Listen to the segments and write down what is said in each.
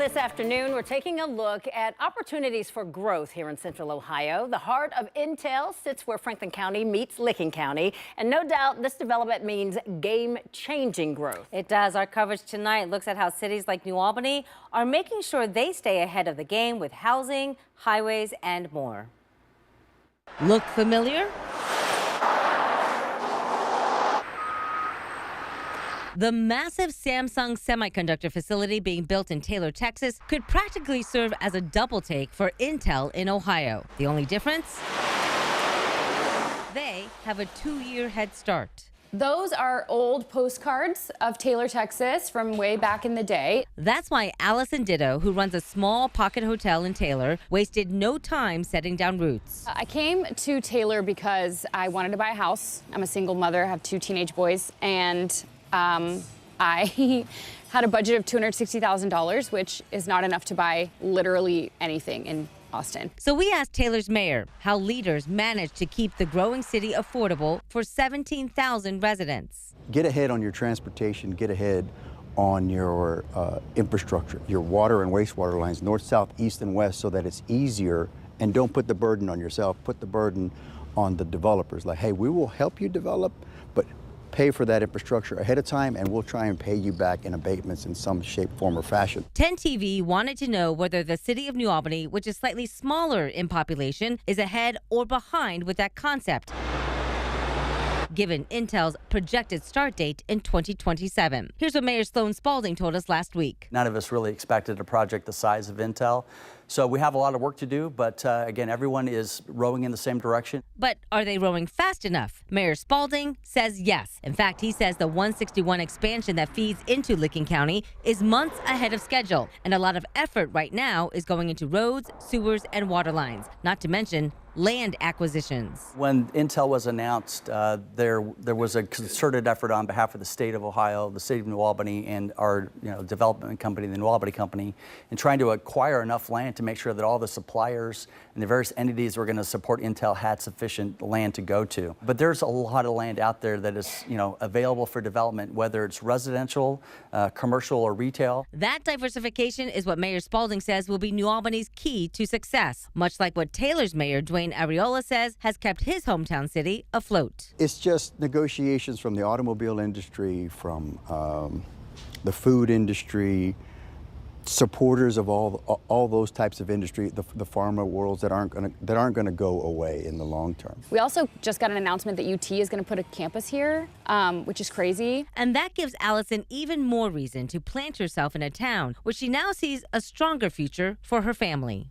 This afternoon, we're taking a look at opportunities for growth here in Central Ohio. The heart of Intel sits where Franklin County meets Licking County, and no doubt this development means game-changing growth. It does. Our coverage tonight looks at how cities like New Albany are making sure they stay ahead of the game with housing, highways, and more. Look familiar? The massive Samsung semiconductor facility being built in Taylor, Texas, could practically serve as a double take for Intel in Ohio. The only difference? They have a 2-year head start. Those are old postcards of Taylor, Texas from way back in the day. That's why Allison Ditto, who runs a small pocket hotel in Taylor, wasted no time setting down roots. I came to Taylor because I wanted to buy a house. I'm a single mother, I have 2 teenage boys, and I had a budget of $260,000, which is not enough to buy literally anything in Austin. So we asked Taylor's mayor how leaders managed to keep the growing city affordable for 17,000 residents. Get ahead on your transportation, get ahead on your infrastructure, your water and wastewater lines, north, south, east, and west, so that it's easier, and don't put the burden on yourself, put the burden on the developers. Like, hey, we will help you develop, but pay for that infrastructure ahead of time, and we'll try and pay you back in abatements in some shape, form, or fashion. 10 TV wanted to know whether the city of New Albany, which is slightly smaller in population, is ahead or behind with that concept, given Intel's projected start date in 2027. Here's what Mayor Sloan Spalding told us last week. None of us really expected a project the size of Intel. So we have a lot of work to do, but again, everyone is rowing in the same direction. But are they rowing fast enough? Mayor Spalding says yes. In fact, he says the 161 expansion that feeds into Licking County is months ahead of schedule. And a lot of effort right now is going into roads, sewers, and water lines, not to mention land acquisitions. When Intel was announced, there was a concerted effort on behalf of the state of Ohio, the city of New Albany, and our development company, the New Albany Company, in trying to acquire enough land to make sure that all the suppliers and the various entities were going to support Intel had sufficient land to go to. But there's a lot of land out there that is available for development, whether it's residential, commercial, or retail. That diversification is what Mayor Spalding says will be New Albany's key to success, much like what Taylor's mayor, Dwayne Arreola, says has kept his hometown city afloat. It's just negotiations from the automobile industry, from the food industry, supporters of all those types of industry, the pharma worlds that aren't going to go away in the long term. We also just got an announcement that UT is going to put a campus here, which is crazy. And that gives Allison even more reason to plant herself in a town where she now sees a stronger future for her family.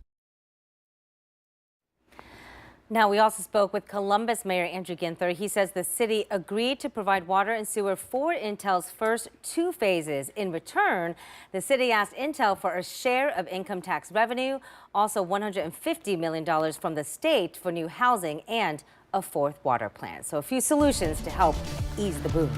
Now, we also spoke with Columbus Mayor Andrew Ginther. He says the city agreed to provide water and sewer for Intel's first 2 phases. In return, the city asked Intel for a share of income tax revenue, also $150 million from the state for new housing and a 4th water plant. So a few solutions to help ease the boom.